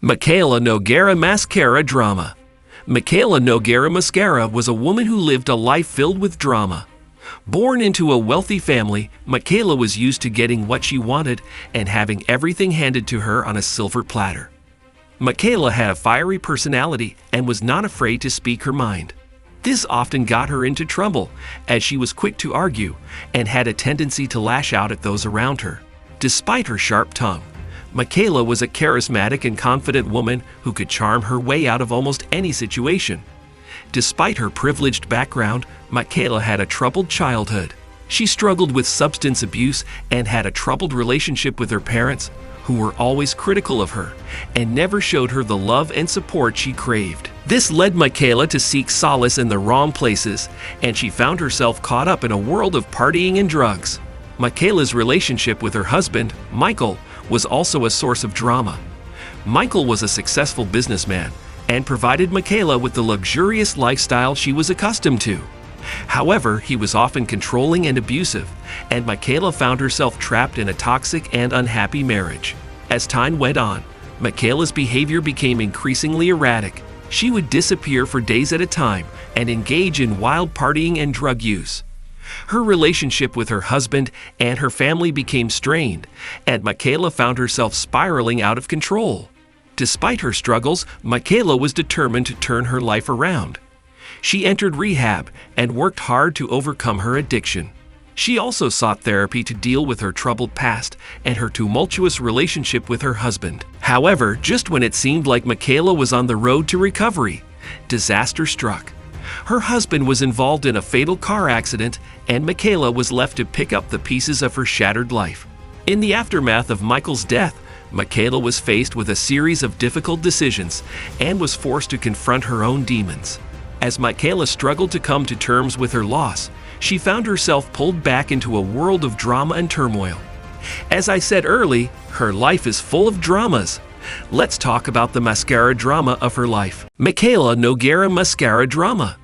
Mikayla Nogueira mascara drama. Mikayla Nogueira Mascara was a woman who lived a life filled with drama. Born into a wealthy family, Mikayla was used to getting what she wanted and having everything handed to her on a silver platter. Mikayla had a fiery personality and was not afraid to speak her mind. This often got her into trouble, as she was quick to argue and had a tendency to lash out at those around her. Despite her sharp tongue, Mikayla was a charismatic and confident woman who could charm her way out of almost any situation. Despite her privileged background, Mikayla had a troubled childhood. She struggled with substance abuse and had a troubled relationship with her parents, who were always critical of her and never showed her the love and support she craved. This led Mikayla to seek solace in the wrong places, and she found herself caught up in a world of partying and drugs. Mikayla's relationship with her husband, Michael, was also a source of drama. Michael was a successful businessman and provided Mikayla with the luxurious lifestyle she was accustomed to. However, he was often controlling and abusive, and Mikayla found herself trapped in a toxic and unhappy marriage. As time went on, Mikayla's behavior became increasingly erratic. She would disappear for days at a time and engage in wild partying and drug use. Her relationship with her husband and her family became strained, and Mikayla found herself spiraling out of control. Despite her struggles, Mikayla was determined to turn her life around. She entered rehab and worked hard to overcome her addiction. She also sought therapy to deal with her troubled past and her tumultuous relationship with her husband. However, just when it seemed like Mikayla was on the road to recovery, disaster struck. Her husband was involved in a fatal car accident, and Mikayla was left to pick up the pieces of her shattered life. In the aftermath of Michael's death, Mikayla was faced with a series of difficult decisions and was forced to confront her own demons. As Mikayla struggled to come to terms with her loss, she found herself pulled back into a world of drama and turmoil. As I said earlier, her life is full of dramas. Let's talk about the mascara drama of her life. Mikayla Nogueira mascara drama.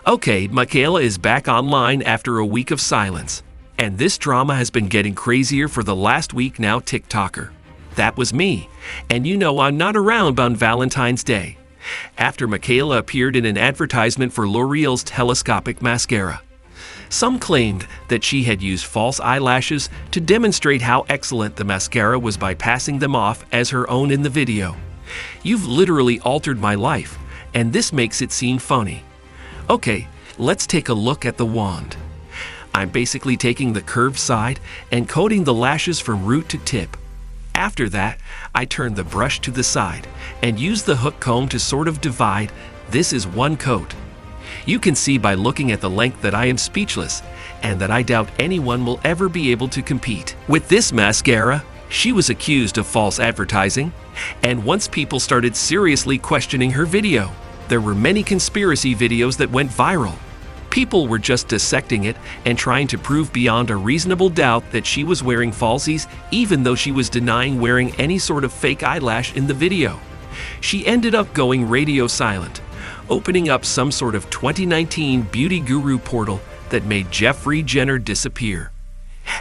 Okay, Mikayla is back online after a week of silence. And this drama has been getting crazier for the last week now, TikToker. That was me. And you know I'm not around on Valentine's Day. After Mikayla appeared in an advertisement for L'Oreal's telescopic mascara. Some claimed that she had used false eyelashes to demonstrate how excellent the mascara was by passing them off as her own in the video. You've literally altered my life, and this makes it seem funny. Okay, let's take a look at the wand. I'm basically taking the curved side and coating the lashes from root to tip. After that, I turn the brush to the side and use the hook comb to sort of divide. This is one coat. You can see by looking at the length that I am speechless and that I doubt anyone will ever be able to compete. With this mascara, she was accused of false advertising, and once people started seriously questioning her video, there were many conspiracy videos that went viral. People were just dissecting it and trying to prove beyond a reasonable doubt that she was wearing falsies, even though she was denying wearing any sort of fake eyelash in the video. She ended up going radio silent, opening up some sort of 2019 beauty guru portal that made Jeffree Jenner disappear.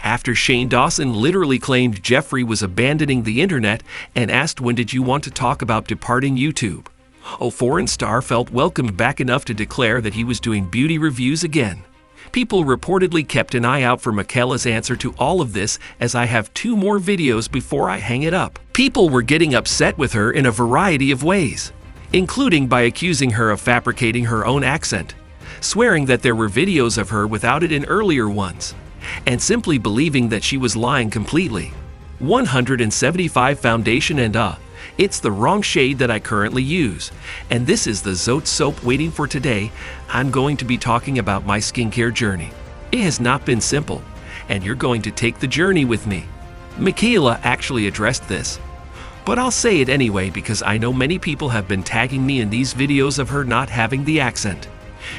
After Shane Dawson literally claimed Jeffree was abandoning the internet and asked when did you want to talk about departing YouTube. A foreign star felt welcomed back enough to declare that he was doing beauty reviews again. People reportedly kept an eye out for Mikayla's answer to all of this, as I have 2 more videos before I hang it up. People were getting upset with her in a variety of ways, including by accusing her of fabricating her own accent, swearing that there were videos of her without it in earlier ones, and simply believing that she was lying completely. 175 foundation and it's the wrong shade that I currently use, and this is the Zote soap waiting for today. I'm going to be talking about my skincare journey. It has not been simple, and you're going to take the journey with me. Mikayla actually addressed this, but I'll say it anyway because I know many people have been tagging me in these videos of her not having the accent.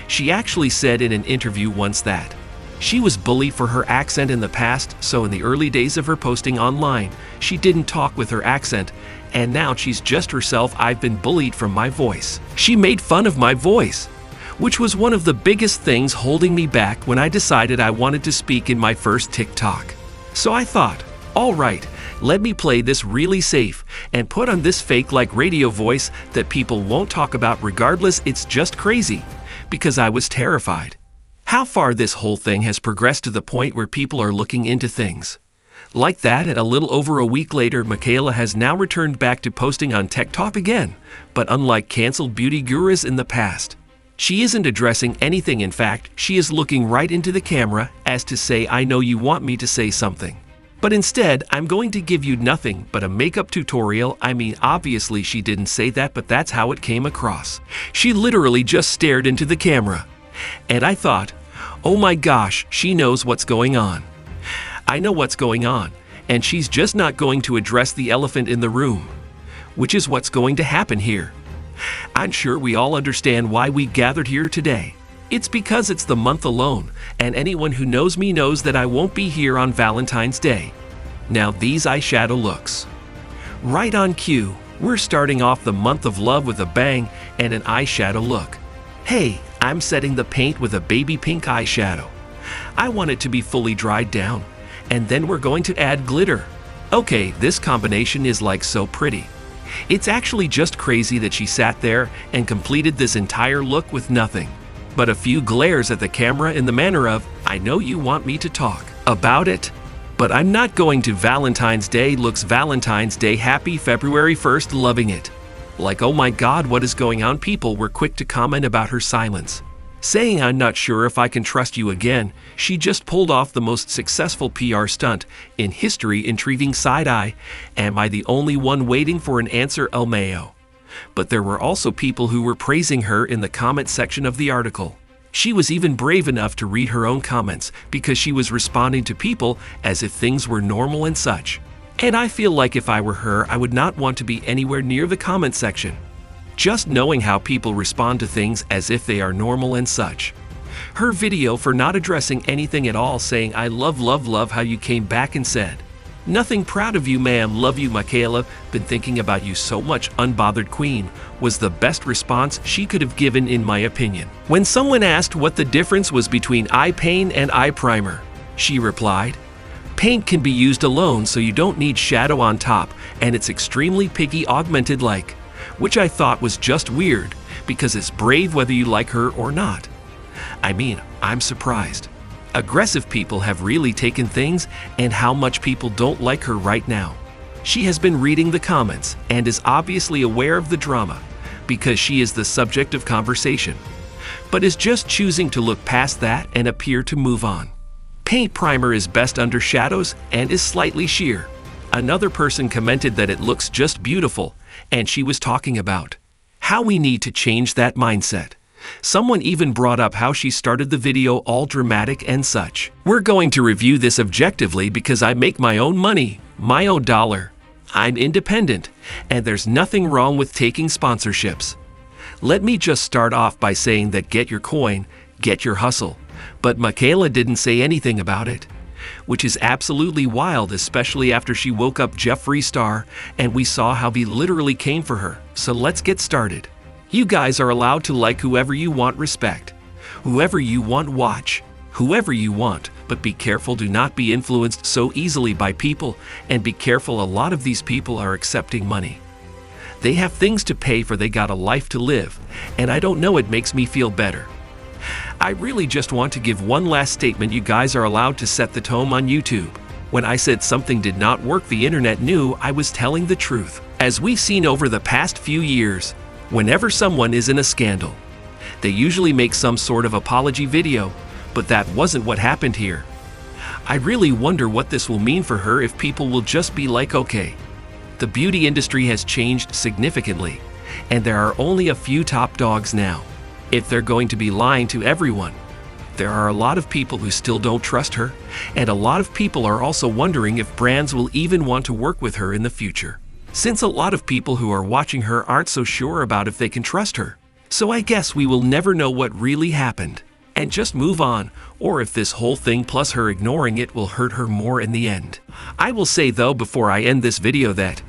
She actually said in an interview once that she was bullied for her accent in the past, so in the early days of her posting online, she didn't talk with her accent, and now she's just herself. I've been bullied from my voice. She made fun of my voice, which was one of the biggest things holding me back when I decided I wanted to speak in my first TikTok. So I thought, all right, Let me play this really safe and put on this fake like radio voice that people won't talk about regardless. It's just crazy because I was terrified. How far this whole thing has progressed to the point where people are looking into things like that. And a little over a week later, Mikayla has now returned back to posting on TikTok again, but unlike canceled beauty gurus in the past, she isn't addressing anything. In fact, she is looking right into the camera as to say, I know you want me to say something, but instead I'm going to give you nothing but a makeup tutorial. I mean, obviously she didn't say that, but that's how it came across. She literally just stared into the camera, and I thought, oh my gosh, she knows what's going on. I know what's going on, and she's just not going to address the elephant in the room, which is what's going to happen here. I'm sure we all understand why we gathered here today. It's because it's the month alone, and anyone who knows me knows that I won't be here on Valentine's Day. Now these eyeshadow looks. Right on cue, we're starting off the month of love with a bang and an eyeshadow look. Hey, I'm setting the paint with a baby pink eyeshadow. I want it to be fully dried down, and then we're going to add glitter. Okay, this combination is like so pretty. It's actually just crazy that she sat there and completed this entire look with nothing but a few glares at the camera in the manner of, I know you want me to talk about it, but I'm not going to. Valentine's Day looks Valentine's Day. Happy February 1st, loving it. Like, oh my god, what is going on? People were quick to comment about her silence, saying, I'm not sure if I can trust you again. She just pulled off the most successful PR stunt in history. Intriguing side eye. Am I the only one waiting for an answer? LMAO. But there were also people who were praising her in the comment section of the article. She was even brave enough to read her own comments because she was responding to people as if things were normal and such. And I feel like if I were her, I would not want to be anywhere near the comment section. Just knowing how people respond to things as if they are normal and such. Her video for not addressing anything at all, saying, I love how you came back and said, nothing, proud of you, ma'am, love you, Mikayla, been thinking about you so much, unbothered queen, was the best response she could have given in my opinion. When someone asked what the difference was between eye paint and eye primer, she replied, paint can be used alone so you don't need shadow on top, and it's extremely piggy augmented like, which I thought was just weird because it's brave whether you like her or not. I mean, I'm surprised. Aggressive people have really taken things and how much people don't like her right now. She has been reading the comments and is obviously aware of the drama because she is the subject of conversation, but is just choosing to look past that and appear to move on. Paint primer is best under shadows and is slightly sheer. Another person commented that it looks just beautiful, and she was talking about how we need to change that mindset. Someone even brought up how she started the video all dramatic and such. We're going to review this objectively because I make my own money, my own dollar. I'm independent, and there's nothing wrong with taking sponsorships. Let me just start off by saying that get your coin, get your hustle. But Mikayla didn't say anything about it, which is absolutely wild, especially after she woke up Jeffree Star and we saw how he literally came for her. So let's get started. You guys are allowed to like whoever you want, respect whoever you want, watch whoever you want, but be careful, do not be influenced so easily by people, and be careful, a lot of these people are accepting money. They have things to pay for, they got a life to live, and I don't know, it makes me feel better. I really just want to give one last statement. You guys are allowed to set the tone on YouTube. When I said something did not work, the internet knew I was telling the truth. As we've seen over the past few years, whenever someone is in a scandal, they usually make some sort of apology video, but that wasn't what happened here. I really wonder what this will mean for her, if people will just be like, okay, the beauty industry has changed significantly, and there are only a few top dogs now. If they're going to be lying to everyone, there are a lot of people who still don't trust her, and a lot of people are also wondering if brands will even want to work with her in the future, since a lot of people who are watching her aren't so sure about if they can trust her. So I guess we will never know what really happened, and just move on, or if this whole thing plus her ignoring it will hurt her more in the end. I will say though, before I end this video, that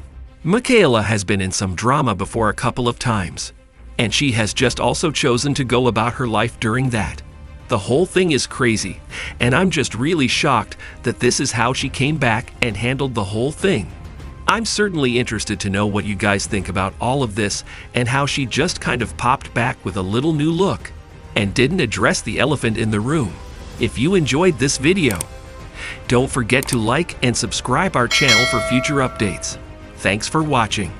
Mikayla has been in some drama before a couple of times, and she has just also chosen to go about her life during that. The whole thing is crazy, and I'm just really shocked that this is how she came back and handled the whole thing. I'm certainly interested to know what you guys think about all of this and how she just kind of popped back with a little new look and didn't address the elephant in the room. If you enjoyed this video, don't forget to like and subscribe our channel for future updates. Thanks for watching.